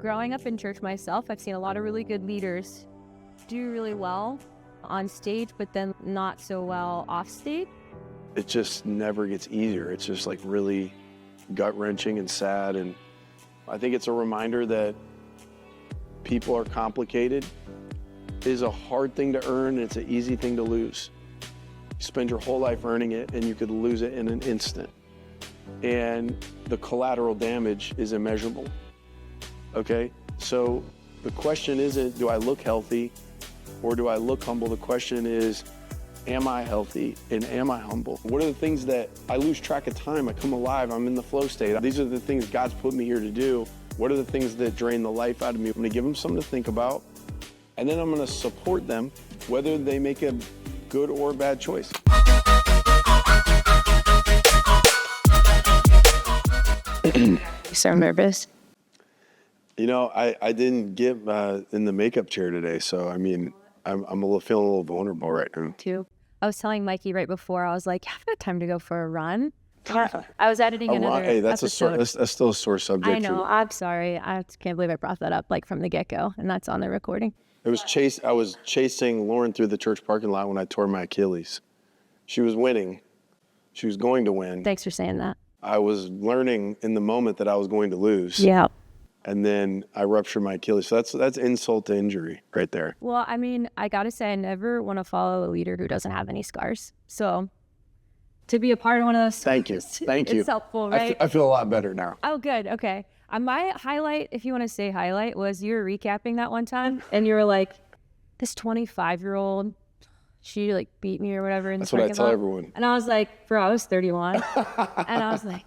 growing up in church myself, I've seen a lot of really good leaders do really well on stage, but then not so well off stage. It just never gets easier. It's just like really gut-wrenching and sad. And I think it's a reminder that people are complicated. It is a hard thing to earn, and it's an easy thing to lose. You spend your whole life earning it, and you could lose it in an instant. And the collateral damage is immeasurable, okay? So the question isn't, do I look healthy or do I look humble? The question is, am I healthy and am I humble? What are the things that I lose track of time? I come alive, I'm in the flow state. These are the things God's put me here to do. What are the things that drain the life out of me? I'm gonna give them something to think about, and then I'm gonna support them, whether they make a good or bad choice. You sound nervous. You know, I didn't get in the makeup chair today, so I mean, I'm feeling a little vulnerable right now. Too. I was telling Mikey right before, I was like, I've got time to go for a run. I was editing another Hey, that's episode. that's still a sore subject. I know. I'm sorry. I can't believe I brought that up like from the get-go, and that's on the recording. I was chasing Lauren through the church parking lot when I tore my Achilles. She was winning. She was going to win. Thanks for saying that. I was learning in the moment that I was going to lose. Yeah. And then I ruptured my Achilles. So that's insult to injury right there. Well, I mean, I got to say, I never want to follow a leader who doesn't have any scars. So to be a part of one of those. Thank you. Thank you. It's helpful, right? I feel a lot better now. Oh, good. Okay. My highlight, if you want to say highlight, was you were recapping that one time and you were like, this 25-year-old, she like beat me or whatever. That's what I tell everyone. And I was like, bro, I was 31. And I was like,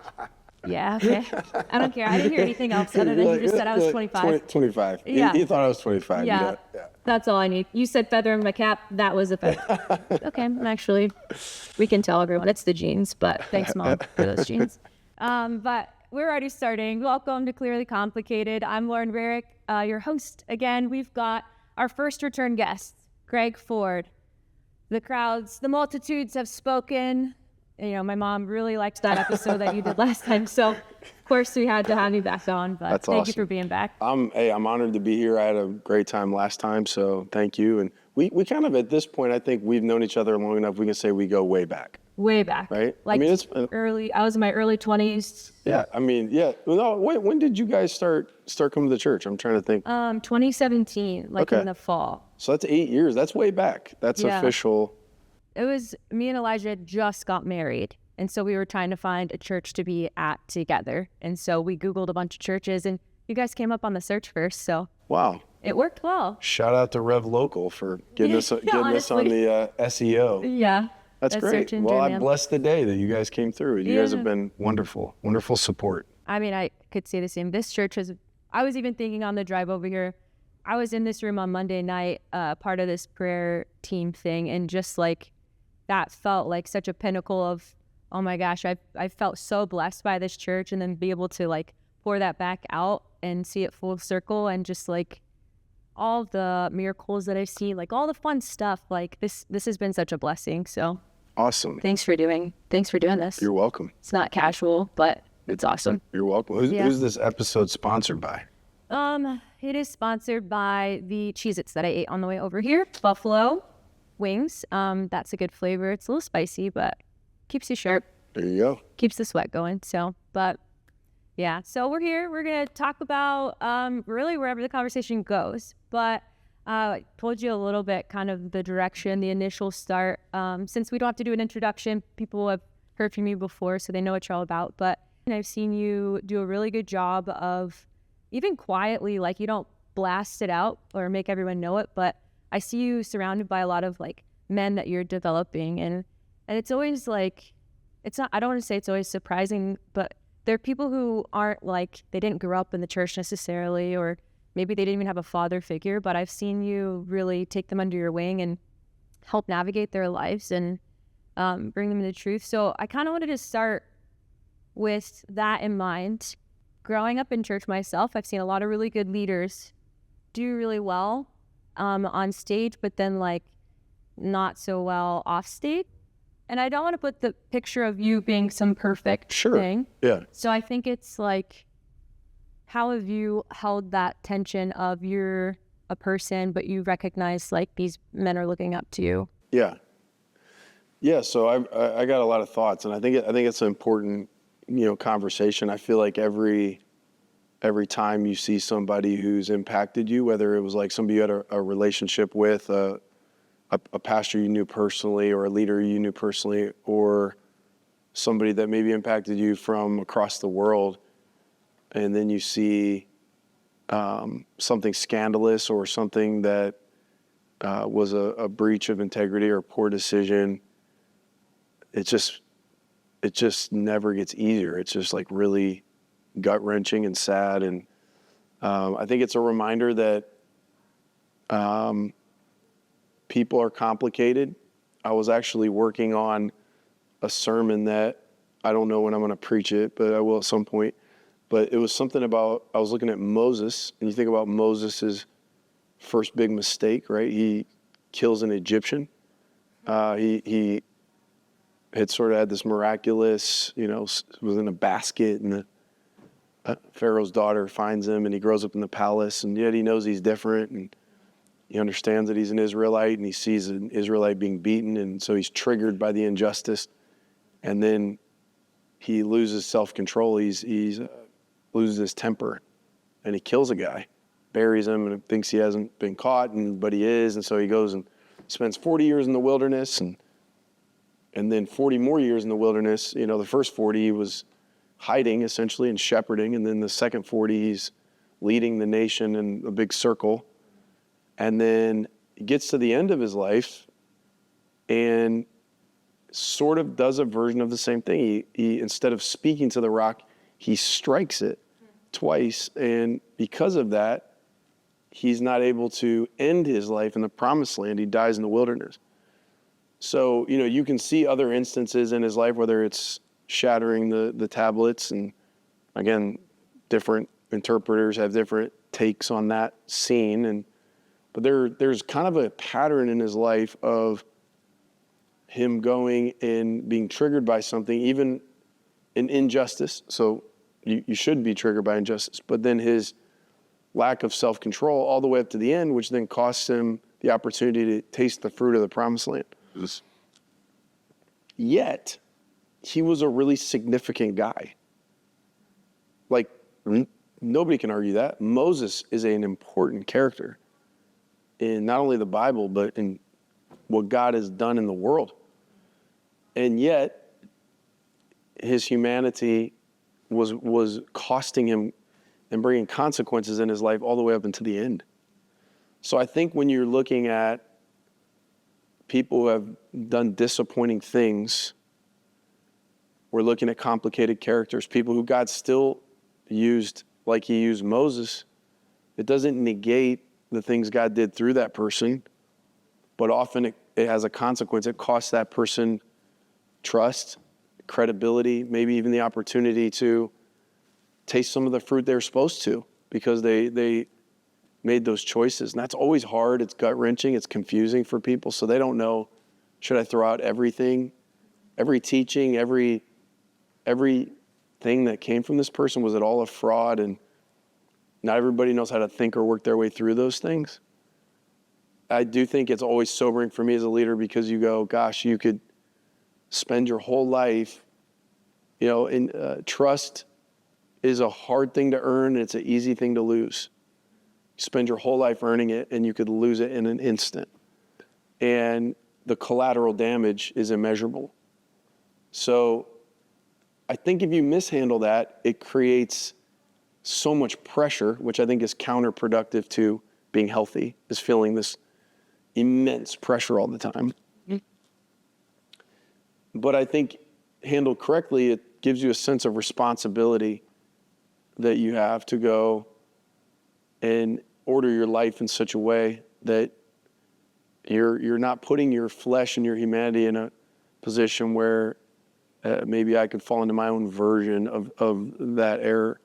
yeah, okay. I don't care. I didn't hear anything else other than you just said I was 25. 25. Yeah. You thought I was 25. Yeah. That's all I need. You said feather in my cap. That was a feather. Okay. Actually, we can tell everyone it's the jeans, but thanks, Mom, for those jeans. But we're already starting. Welcome to Clearly Complicated. I'm Lauren Rarick, your host. Again, we've got our first return guest, Greg Ford. The crowds, the multitudes have spoken. You know, my mom really liked that episode that you did last time. So, of course, we had to have you back on. But That's thank awesome. you for being back. I'm honored to be here. I had a great time last time, so thank you. And we kind of, at this point, I think we've known each other long enough, we can say we go way back. Way back. Right? Like, I mean, it's early. I was in my early 20s. Yeah, I mean, yeah. No, when did you guys start coming to the church? I'm trying to think. 2017, like Okay. in the fall. So that's 8 years. That's way back. That's Yeah. official. It was me and Elijah just got married. And so we were trying to find a church to be at together. And so we Googled a bunch of churches and you guys came up on the search first. So Wow. it worked well. Shout out to Rev Local for getting us on honestly. the SEO. Yeah. That's a great. search engine, Well, I yeah. blessed the day that you guys came through. You guys Yeah. have been wonderful, wonderful support. I mean, I could say the same. This church was, I was even thinking on the drive over here, I was in this room on Monday night, part of this prayer team thing. And just like, that felt like such a pinnacle of, oh my gosh, I felt so blessed by this church, and then be able to like pour that back out and see it full circle, and just like all the miracles that I've seen, like all the fun stuff, like this has been such a blessing. So Awesome. thanks for doing this. You're welcome. It's not casual, but it's awesome. You're welcome. Who's this episode sponsored by? It is sponsored by the Cheez-Its that I ate on the way over here. Buffalo wings. That's a good flavor. It's a little spicy, but keeps you sharp. There you go. Keeps the sweat going. So, but yeah, so we're here. We're going to talk about really wherever the conversation goes. But I told you a little bit kind of the direction, the initial start. Since we don't have to do an introduction, people have heard from you before, so they know what you're all about. But I've seen you do a really good job of even quietly, like you don't blast it out or make everyone know it, but I see you surrounded by a lot of like men that you're developing, and it's always like, it's not, I don't want to say it's always surprising, but there are people who aren't like, they didn't grow up in the church necessarily, or maybe they didn't even have a father figure, but I've seen you really take them under your wing and help navigate their lives and bring them into truth. So I kind of wanted to start with that in mind. Growing up in church myself, I've seen a lot of really good leaders do really well on stage, but then like not so well off stage. And I don't want to put the picture of you being some perfect thing. Yeah. So I think it's like, how have you held that tension of you're a person, but you recognize like these men are looking up to you? Yeah. Yeah. So I got a lot of thoughts, and I think it's an important, conversation. I feel like every time you see somebody who's impacted you, whether it was like somebody you had a relationship with, a pastor you knew personally, or a leader you knew personally, or somebody that maybe impacted you from across the world, and then you see something scandalous or something that was a breach of integrity or poor decision, it just never gets easier. It's just like really gut-wrenching and sad. And I think it's a reminder that people are complicated. I was actually working on a sermon that I don't know when I'm going to preach it, but I will at some point. But it was something about, I was looking at Moses, and you think about Moses's first big mistake, right? He kills an Egyptian. He had sort of had this miraculous, was in a basket, and the Pharaoh's daughter finds him, and he grows up in the palace, and yet he knows he's different, and he understands that he's an Israelite, and he sees an Israelite being beaten, and so he's triggered by the injustice, and then he loses self-control. He's loses his temper, and he kills a guy, buries him, and thinks he hasn't been caught, but he is, and so he goes and spends 40 years in the wilderness, and then 40 more years in the wilderness. The first 40 he was hiding essentially and shepherding, and then the second 40 he's leading the nation in a big circle, and then he gets to the end of his life and sort of does a version of the same thing. He instead of speaking to the rock, he strikes it twice, and because of that, he's not able to end his life in the promised land. He dies in the wilderness. So, you can see other instances in his life, whether it's shattering the tablets, and again, different interpreters have different takes on that scene, but there's kind of a pattern in his life of him going and being triggered by something, even an injustice. So you should be triggered by injustice, but then his lack of self-control all the way up to the end, which then costs him the opportunity to taste the fruit of the promised land. Yet, he was a really significant guy. Like, nobody can argue that. Moses is an important character in not only the Bible, but in what God has done in the world. And yet, his humanity was costing him and bringing consequences in his life all the way up until the end. So I think when you're looking at people who have done disappointing things, we're looking at complicated characters, people who God still used like he used Moses. It doesn't negate the things God did through that person, but often it has a consequence. It costs that person trust, credibility, maybe even the opportunity to taste some of the fruit they're supposed to, because they made those choices. And that's always hard. It's gut-wrenching. It's confusing for people. So they don't know, should I throw out everything, every teaching, everything that came from this person? Was it all a fraud? And not everybody knows how to think or work their way through those things. I do think it's always sobering for me as a leader, because you go, gosh, you could spend your whole life, trust is a hard thing to earn, and it's an easy thing to lose. You spend your whole life earning it, and you could lose it in an instant. And the collateral damage is immeasurable. So I think if you mishandle that, it creates so much pressure, which I think is counterproductive to being healthy, is feeling this immense pressure all the time. Mm-hmm. But I think handled correctly, it gives you a sense of responsibility that you have to go and order your life in such a way that you're not putting your flesh and your humanity in a position where maybe I could fall into my own version of that error.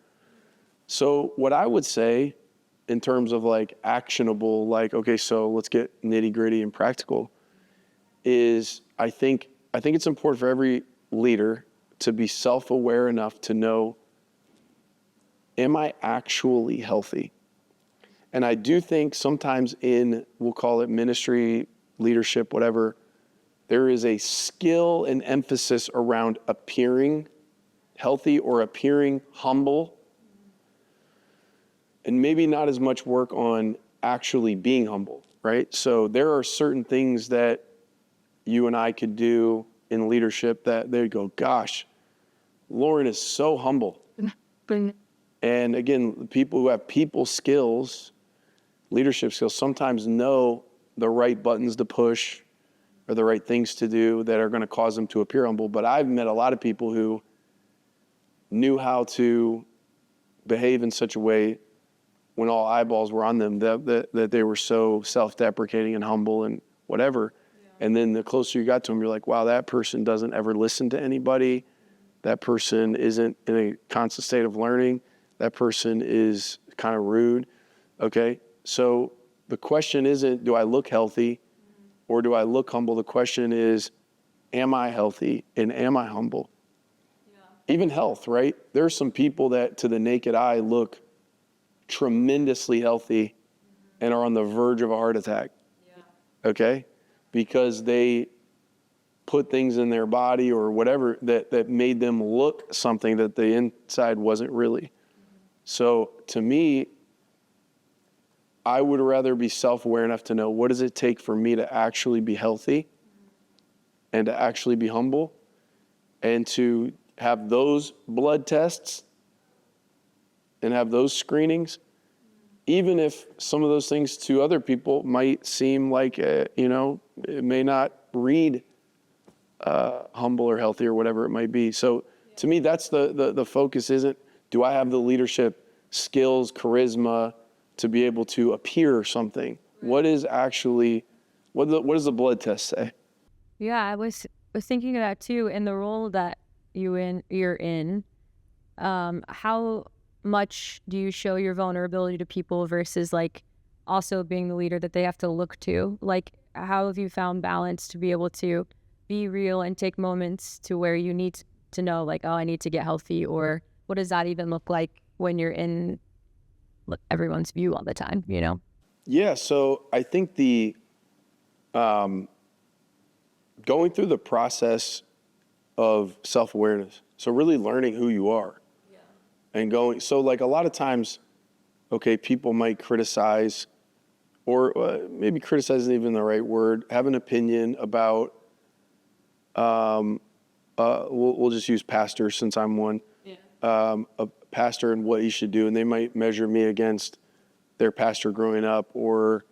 So what I would say in terms of like actionable, like, okay, so let's get nitty gritty and practical, is I think it's important for every leader to be self-aware enough to know am I actually healthy? And I do think sometimes in, we'll call it ministry, leadership, whatever, there is a skill and emphasis around appearing healthy or appearing humble, and maybe not as much work on actually being humble, right? So there are certain things that you and I could do in leadership that they'd go, gosh, Lauren is so humble. And again, people who have people skills, leadership skills, sometimes know the right buttons to push or the right things to do that are going to cause them to appear humble. But I've met a lot of people who knew how to behave in such a way when all eyeballs were on them that they were so self-deprecating and humble and whatever. Yeah. And then the closer you got to them, you're like, wow, that person doesn't ever listen to anybody. That person isn't in a constant state of learning. That person is kind of rude. Okay, so the question isn't, do I look healthy or do I look humble? The question is, am I healthy and am I humble? Yeah. Even health, right? There are some people that to the naked eye look tremendously healthy and are on the verge of a heart attack. Yeah. Okay, because they put things in their body or whatever that made them look something that the inside wasn't really. So to me, I would rather be self-aware enough to know what does it take for me to actually be healthy and to actually be humble and to have those blood tests and have those screenings, even if some of those things to other people might seem like, it may not read humble or healthy or whatever it might be. So to me, that's the focus isn't, do I have the leadership skills, charisma to be able to appear something? What is actually, what does the blood test say? Yeah, I was thinking of that too. In the role that you're in, how much do you show your vulnerability to people versus like also being the leader that they have to look to? Like, how have you found balance to be able to be real and take moments to where you need to know like, oh, I need to get healthy, or what does that even look like when you're in everyone's view all the time, Yeah, so I think the going through the process of self-awareness, so really learning who you are. Yeah. And going, so like a lot of times, okay, people might criticize, or maybe criticize isn't even the right word, have an opinion about, we'll just use pastor since I'm one. Yeah. A pastor and what he should do, and they might measure me against their pastor growing up or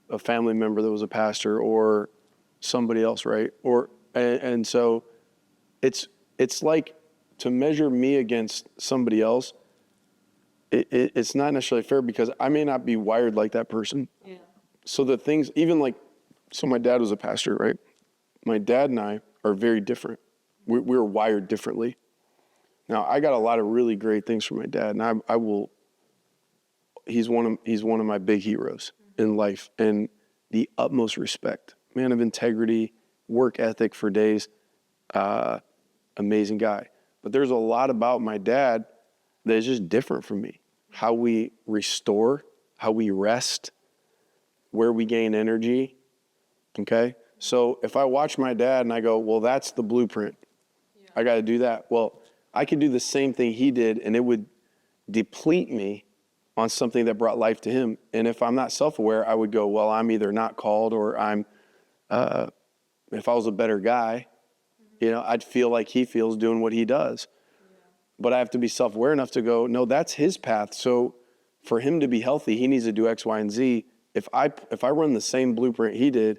a family member that was a pastor or somebody else, right? And so it's like to measure me against somebody else, it's not necessarily fair because I may not be wired like that person. Yeah. So the things, even like, so my dad was a pastor, right? My dad and I are very different. We're wired differently. Now, I got a lot of really great things from my dad, and he's one of my big heroes in life, and the utmost respect. Man of integrity, work ethic for days, amazing guy. But there's a lot about my dad that is just different from me. How we restore, how we rest, where we gain energy, okay? So if I watch my dad and I go, well, that's the blueprint. Yeah. I got to do that. Well, I could do the same thing he did, and it would deplete me on something that brought life to him. And if I'm not self-aware, I would go, well, I'm either not called or I'm, if I was a better guy, I'd feel like he feels doing what he does. Yeah. But I have to be self-aware enough to go, no, that's his path. So for him to be healthy, he needs to do X, Y, and Z. If I run the same blueprint he did,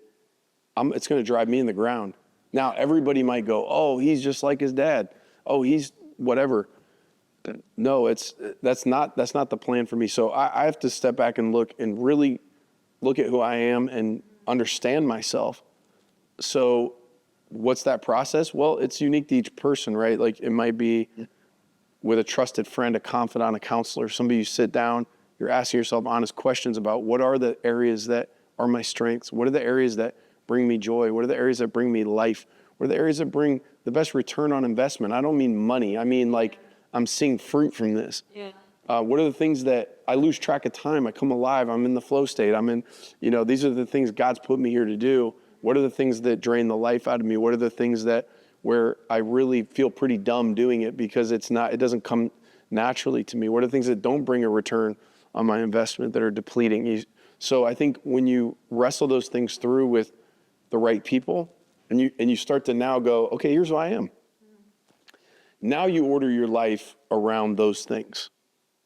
it's going to drive me in the ground. Now, everybody might go, oh, he's just like his dad. Oh, he's whatever. No, that's not the plan for me. So I have to step back and really look at who I am and understand myself. So what's that process? Well, it's unique to each person, right? Like it might be with a trusted friend, a confidant, a counselor, somebody you sit down, you're asking yourself honest questions about what are the areas that are my strengths? What are the areas that bring me joy? What are the areas that bring me life? What are the areas that bring the best return on investment? I don't mean money. I mean like I'm seeing fruit from this. Yeah. What are the things that I lose track of time? I come alive. I'm in the flow state. These are the things God's put me here to do. What are the things that drain the life out of me? What are the things where I really feel pretty dumb doing it because it doesn't come naturally to me? What are the things that don't bring a return on my investment, that are depleting? So I think when you wrestle those things through with the right people, and you start to now go, okay, here's who I am. Now you order your life around those things.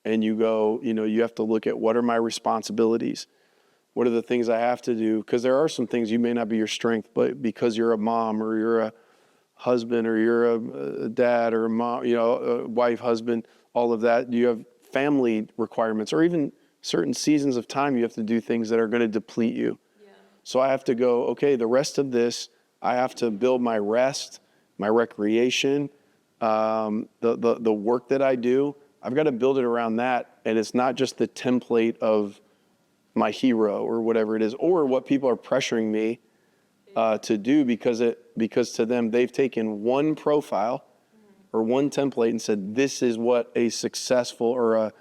And you go, you have to look at, what are my responsibilities? What are the things I have to do? Because there are some things you may not be your strength, but because you're a mom, or you're a husband, or you're a dad, or a mom, a wife, husband, all of that. You have family requirements, or even certain seasons of time you have to do things that are going to deplete you. Yeah. So I have to go, okay, the rest of this, I have to build my rest, my recreation, the work that I do. I've got to build it around that. And it's not just the template of my hero or whatever it is, or what people are pressuring me to do, because to them, they've taken one profile or one template and said, this is what a successful or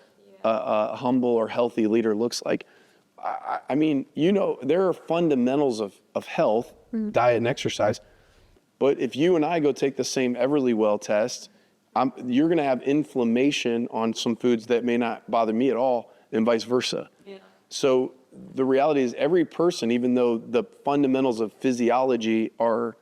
a humble or healthy leader looks like. I mean, there are fundamentals of health, diet and exercise. But if you and I go take the same Everlywell test, you're going to have inflammation on some foods that may not bother me at all, and vice versa. Yeah. So the reality is, every person, even though the fundamentals of physiology are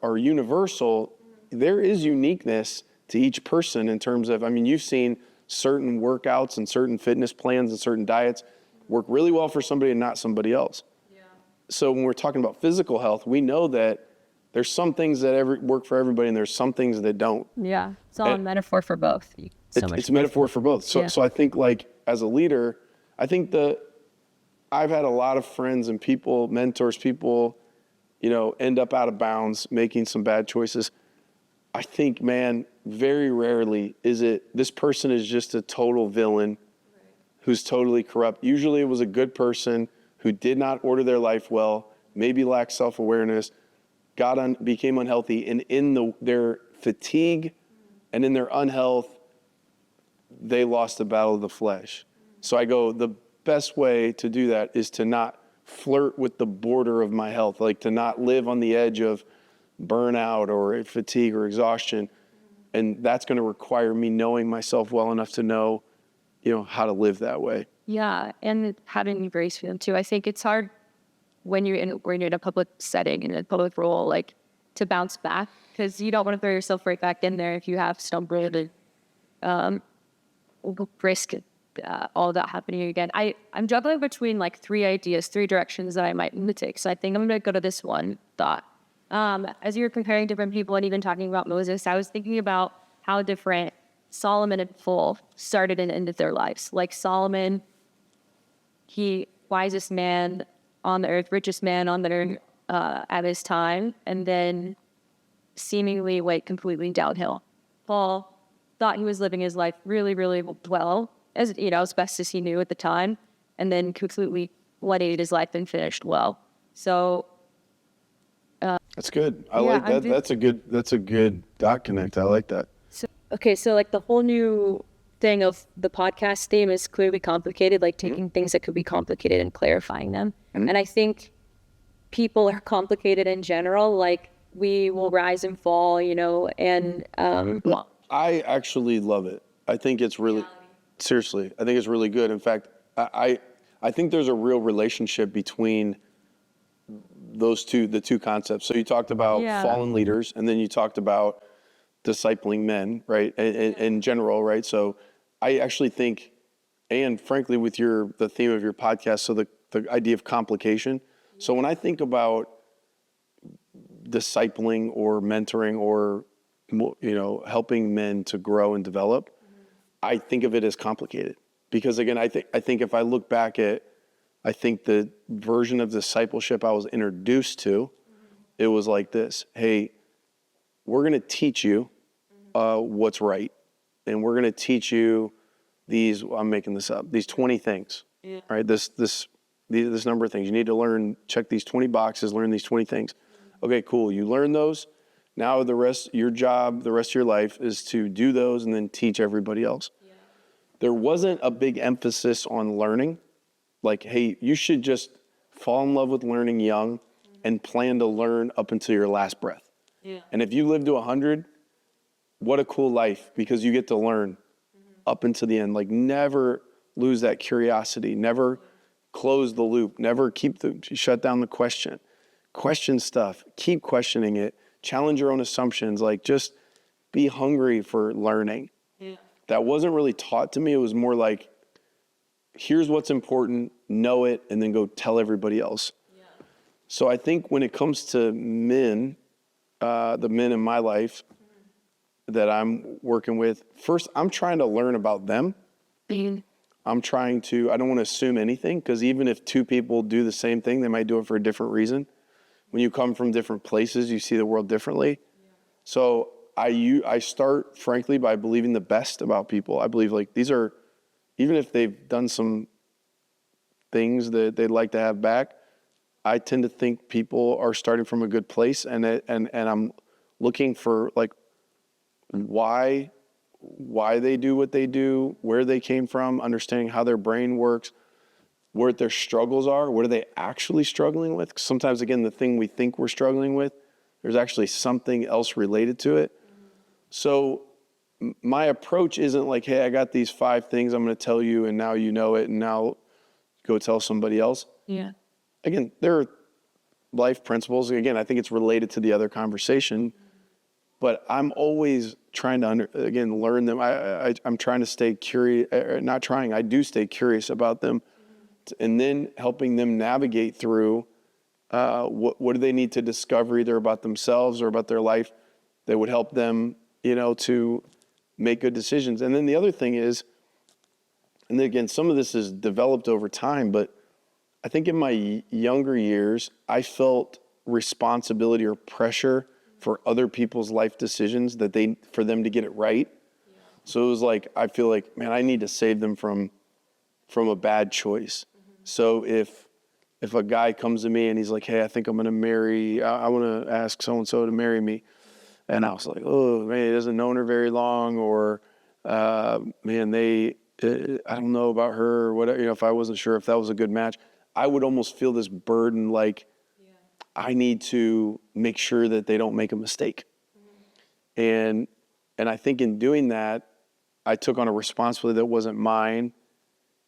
universal, there is uniqueness to each person in terms of, you've seen certain workouts and certain fitness plans and certain diets work really well for somebody and not somebody else. Yeah. So when we're talking about physical health, we know that there's some things that work for everybody, and there's some things that don't. Yeah, it's all a metaphor for both. It's a metaphor for both. So I think, as a leader, I think I've had a lot of friends and people, mentors, people, end up out of bounds, making some bad choices. I think, man, very rarely is it, this person is just a total villain who's totally corrupt. Usually it was a good person who did not order their life well, maybe lacked self-awareness, became unhealthy, and in their fatigue and in their unhealth, they lost the battle of the flesh. So I go, the best way to do that is to not flirt with the border of my health, to not live on the edge of burnout or fatigue or exhaustion. And that's going to require me knowing myself well enough to know, how to live that way. Yeah, and how to embrace them too. I think it's hard when you're in a public setting, in a public role, to bounce back, because you don't want to throw yourself right back in there if you have stumbled and risk all that happening again. I'm juggling between three directions that I might want to take. So I think I'm going to go to this one thought. As you were comparing different people and even talking about Moses, I was thinking about how different Solomon and Paul started and ended their lives. Solomon, he wisest man on the earth, richest man on the earth at his time, and then seemingly went completely downhill. Paul thought he was living his life really, really well, as best as he knew at the time, and then completely 180'd his life and finished well. So that's good. I like that. That's a good dot connect. I like that. So the whole new thing of the podcast theme is clearly complicated, taking things that could be complicated and clarifying them. And I think people are complicated in general. We will rise and fall, and I actually love it. I think it's really, seriously, I think it's really good. In fact, I think there's a real relationship between the two concepts. So you talked about fallen leaders, and then you talked about discipling men, right? In general, right? So I actually think, and frankly, with the theme of your podcast, so the idea of complication. So when I think about discipling or mentoring or, helping men to grow and develop, I think of it as complicated. Because again, I think if I look back at, I think the version of discipleship I was introduced to, it was like this: hey, we're going to teach you what's right, and we're going to teach you these. I'm making this up. These 20 things, right? This number of things you need to learn. Check these 20 boxes. Learn these 20 things. Okay, cool. You learn those. Now your job, the rest of your life is to do those and then teach everybody else. there wasn't a big emphasis on learning. Like, hey, you should just fall in love with learning young and plan to learn up until your last breath. Yeah. And if you live to 100, what a cool life, because you get to learn up until the end. Like, never lose that curiosity, never close the loop, never shut down the question stuff, keep questioning it, challenge your own assumptions, like just be hungry for learning. Yeah. That wasn't really taught to me. It was more like, here's what's important, know it, and then go tell everybody else. Yeah. So I think when it comes to men, the men in my life that I'm working with, first, I'm trying to learn about them. I'm trying to, I don't want to assume anything, because even if two people do the same thing, they might do it for a different reason. When you come from different places, you see the world differently. Yeah. So I start, frankly, by believing the best about people. I believe, like, these are, even if they've done some things that they'd like to have back, I tend to think people are starting from a good place, and I'm looking for, like, why they do what they do, where they came from, understanding how their brain works, where their struggles are, what are they actually struggling with. Sometimes, again, the thing we think we're struggling with, there's actually something else related to it. So my approach isn't like, hey, I got these 5 things I'm going to tell you, and now you know it, and now go tell somebody else. Yeah. Again, there are life principles. Again, I think it's related to the other conversation, but I'm always trying to, learn them. I'm trying to stay curious, I do stay curious about them, and then helping them navigate through what do they need to discover, either about themselves or about their life, that would help them, to make good decisions. And then the other thing is, and again, some of this is developed over time, but I think in my younger years, I felt responsibility or pressure for other people's life decisions for them to get it right. Yeah. So it was like, I feel like, man, I need to save them from a bad choice. Mm-hmm. So if a guy comes to me and he's like, hey, I think I'm going to marry, I want to ask so-and-so to marry me. And I was like, oh, man, he hasn't known her very long, or, man, I don't know about her, or whatever. If I wasn't sure if that was a good match, I would almost feel this burden, like, I need to make sure that they don't make a mistake. Mm-hmm. And I think in doing that, I took on a responsibility that wasn't mine,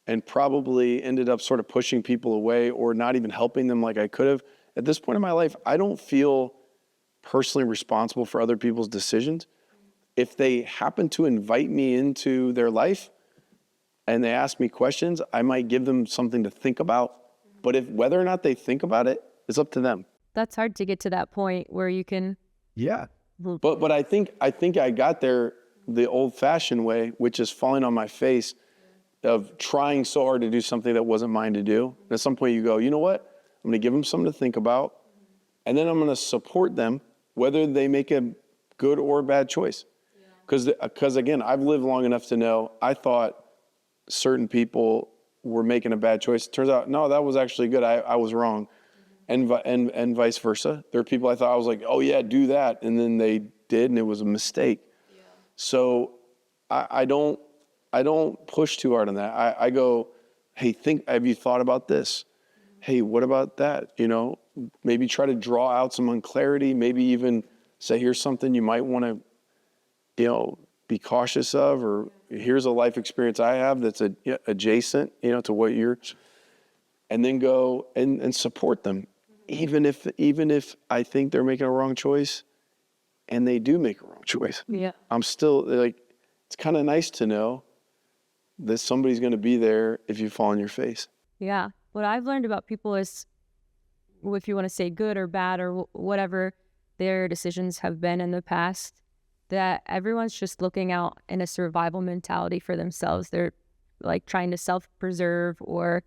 and probably ended up sort of pushing people away or not even helping them like I could have. At this point in my life, I don't feel personally responsible for other people's decisions. If they happen to invite me into their life and they ask me questions, I might give them something to think about. But whether or not they think about it, it's up to them. That's hard to get to that point where you can. Yeah. But I think I got there the old-fashioned way, which is falling on my face of trying so hard to do something that wasn't mine to do. And at some point you go, you know what? I'm going to give them something to think about, and then I'm going to support them, whether they make a good or bad choice. Because again, I've lived long enough to know, I thought certain people were making a bad choice. It turns out, no, that was actually good. I was wrong. And vice versa. There are people I thought, I was like, oh yeah, do that. And then they did, and it was a mistake. Yeah. So I don't push too hard on that. I go, hey, have you thought about this? Mm-hmm. Hey, what about that? Maybe try to draw out some unclarity, maybe even say, here's something you might want to, be cautious of, or here's a life experience I have that's adjacent, to what you're, and then go and support them. Mm-hmm. Even if I think they're making a wrong choice, and they do make a wrong choice. Yeah. I'm still like, it's kind of nice to know that somebody's going to be there if you fall on your face. Yeah. What I've learned about people is, if you want to say good or bad or whatever their decisions have been in the past, that everyone's just looking out in a survival mentality for themselves. They're like trying to self-preserve or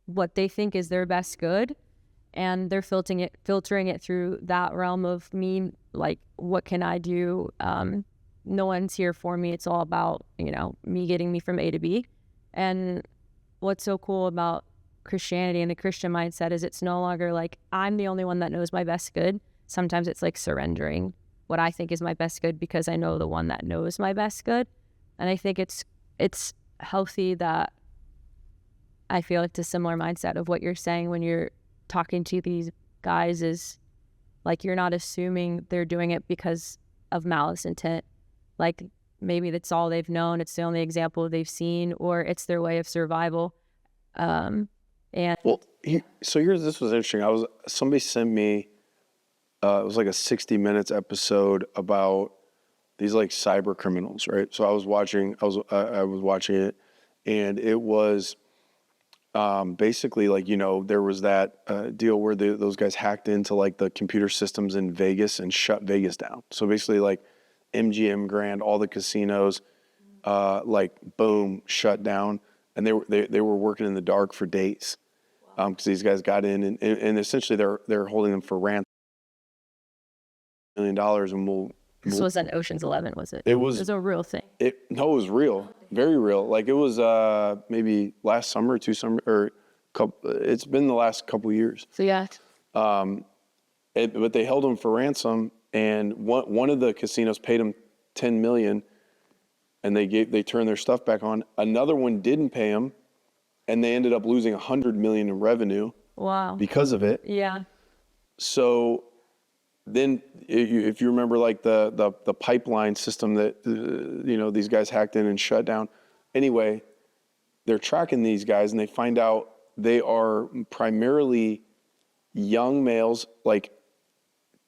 what they think is their best good. And they're filtering it through that realm of me, like, what can I do? No one's here for me. It's all about, me getting me from A to B. And what's so cool about Christianity and the Christian mindset is it's no longer like, I'm the only one that knows my best good. Sometimes it's like surrendering what I think is my best good because I know the one that knows my best good. And I think it's healthy that I feel like the similar mindset of what you're saying when you're talking to these guys is like, you're not assuming they're doing it because of malice intent. Like maybe that's all they've known. It's the only example they've seen, or it's their way of survival. And Well, this was interesting. Somebody sent me, it was like a 60 Minutes episode about these like cyber criminals, right? So I was watching it, and it was basically like, there was that deal where those guys hacked into like the computer systems in Vegas and shut Vegas down. So basically like MGM Grand, all the casinos, like boom, shut down, and they were working in the dark for days, because these guys got in and essentially they're holding them for ransom, $1 million, and this was an Ocean's 11, was it? It was a real thing. No, it was real, very real. Like it was maybe last summer, it's been the last couple of years. So yeah. But they held them for ransom, and one of the casinos paid them $10 million, and they turned their stuff back on. Another one didn't pay them, and they ended up losing $100 million in revenue. Wow. Because of it. Yeah. So then, if you remember, like the pipeline system that these guys hacked in and shut down. Anyway, they're tracking these guys, and they find out they are primarily young males, like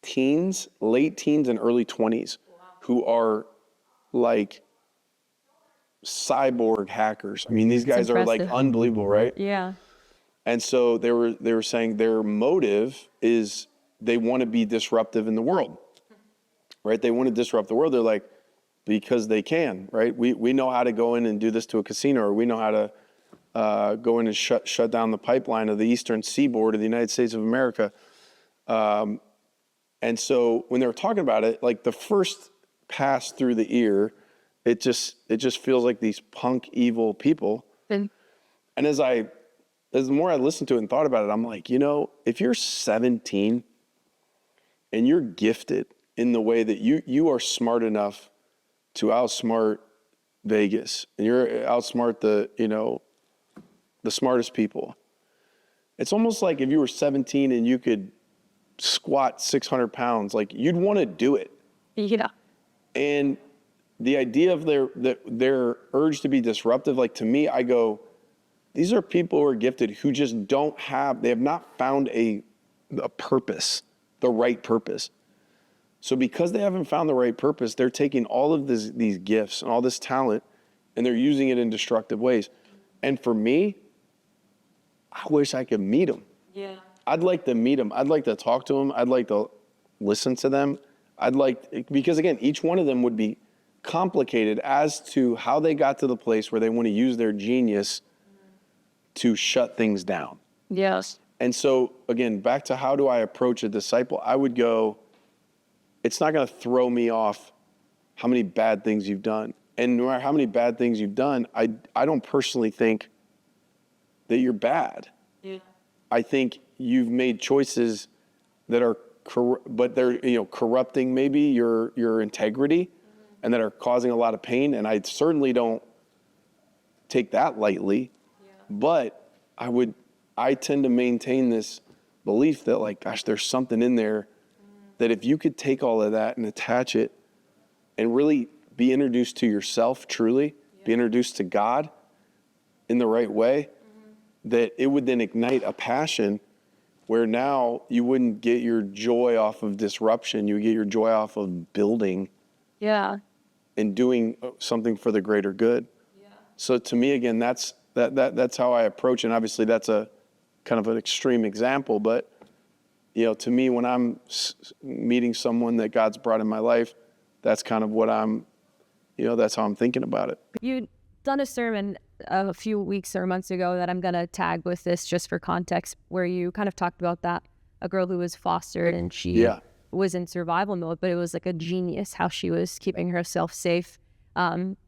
teens, late teens and early 20s, who are like cyborg hackers. I mean, these guys are like unbelievable, right? Yeah. And so they were saying their motive is they want to be disruptive in the world, right? They want to disrupt the world. They're like, because they can, right? We know how to go in and do this to a casino, or we know how to go in and shut down the pipeline of the eastern seaboard of the United States of America. And so when they were talking about it, like the first pass through the ear, it just feels like these punk evil people. And as the more I listened to it and thought about it, I'm like, if you're 17 and you're gifted in the way that you are smart enough to outsmart Vegas, and you're outsmart the smartest people. It's almost like if you were 17 and you could squat 600 pounds, like you'd want to do it. Yeah. And the idea of their urge to be disruptive, like to me, I go, these are people who are gifted who just they have not found a purpose, the right purpose. So because they haven't found the right purpose, they're taking all of these gifts and all this talent, and they're using it in destructive ways. And for me, I wish I could meet them. Yeah. I'd like to meet them. I'd like to talk to them. I'd like to listen to them. Because again, each one of them would be complicated as to how they got to the place where they want to use their genius to shut things down. Yes. And so again, back to how do I approach a disciple? I would go, it's not going to throw me off how many bad things you've done. And no matter how many bad things you've done, I don't personally think that you're bad. Yeah. I think you've made choices that are but they're corrupting maybe your integrity, and that are causing a lot of pain. And I certainly don't take that lightly. Yeah. But I tend to maintain this belief that, like, gosh, there's something in there that if you could take all of that and attach it and really be introduced to yourself truly, be introduced to God in the right way, that it would then ignite a passion where now you wouldn't get your joy off of disruption. You would get your joy off of building. Yeah. And doing something for the greater good. Yeah. So to me, again, that's how I approach it. And obviously that's a kind of an extreme example, but to me, when I'm meeting someone that God's brought in my life, that's kind of what that's how I'm thinking about it. You'd done a sermon a few weeks or months ago that I'm going to tag with this just for context, where you kind of talked about that, a girl who was fostered and she was in survival mode, but it was like a genius how she was keeping herself safe.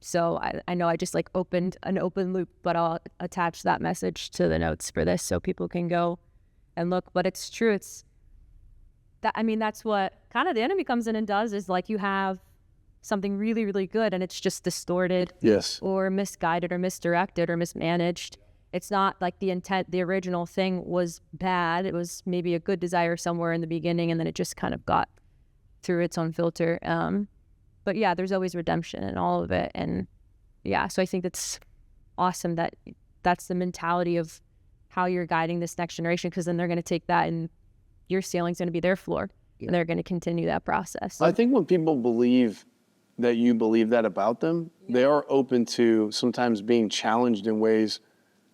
So I know I just like opened an open loop, but I'll attach that message to the notes for this so people can go and look. But it's true. It's that, I mean, that's what kind of the enemy comes in and does, is like you have something really, really good and it's just distorted Yes. or misguided or misdirected or mismanaged. It's not like the intent, the original thing was bad. It was maybe a good desire somewhere in the beginning and then it just kind of got through its own filter. But yeah, there's always redemption in all of it. And yeah, so I think it's awesome that that's the mentality of how you're guiding this next generation, because then they're going to take that and your ceiling's going to be their floor and they're going to continue that process. I think when people believe that you believe that about them, they are open to sometimes being challenged in ways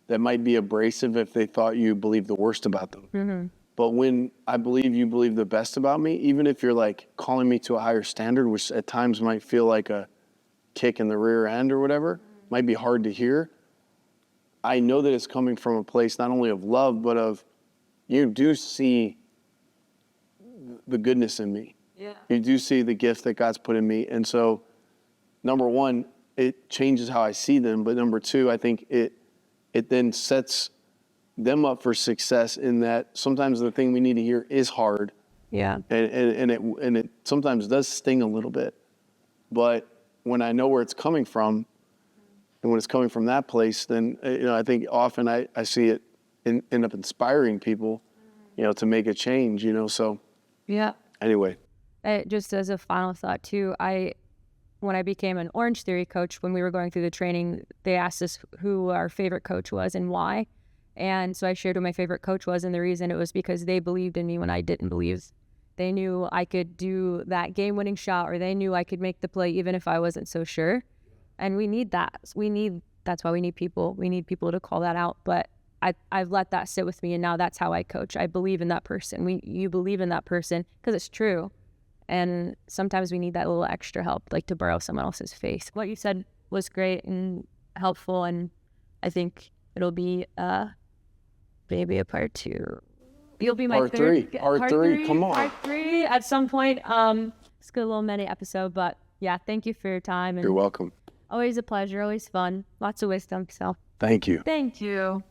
that might be abrasive if they thought you believed the worst about them. Mm-hmm. But when I believe you believe the best about me, even if you're like calling me to a higher standard, which at times might feel like a kick in the rear end or whatever, might be hard to hear, I know that it's coming from a place not only of love, but of you do see the goodness in me. Yeah. You do see the gift that God's put in me. And so, number one, it changes how I see them. But number two, I think it then sets them up for success in that sometimes the thing we need to hear is hard. Yeah. And it sometimes does sting a little bit. But when I know where it's coming from, and when it's coming from that place, then, I think often I see it end up inspiring people, to make a change, so. Yeah. Anyway. Just as a final thought too, when I became an Orange Theory coach, when we were going through the training, they asked us who our favorite coach was and why. And so I shared who my favorite coach was, and the reason it was because they believed in me when I didn't believe. They knew I could do that game-winning shot, or they knew I could make the play even if I wasn't so sure. And we need that. That's why we need people. We need people to call that out. But I've let that sit with me, and now that's how I coach. I believe in that person. You believe in that person because it's true. And sometimes we need that little extra help, like to borrow someone else's faith. What you said was great and helpful, and I think it'll be maybe a part 2. You'll be my part third. Part three, come on. Part 3 at some point. It's a good little mini episode, but yeah, thank you for your time. And you're welcome. Always a pleasure, always fun. Lots of wisdom, so. Thank you. Thank you.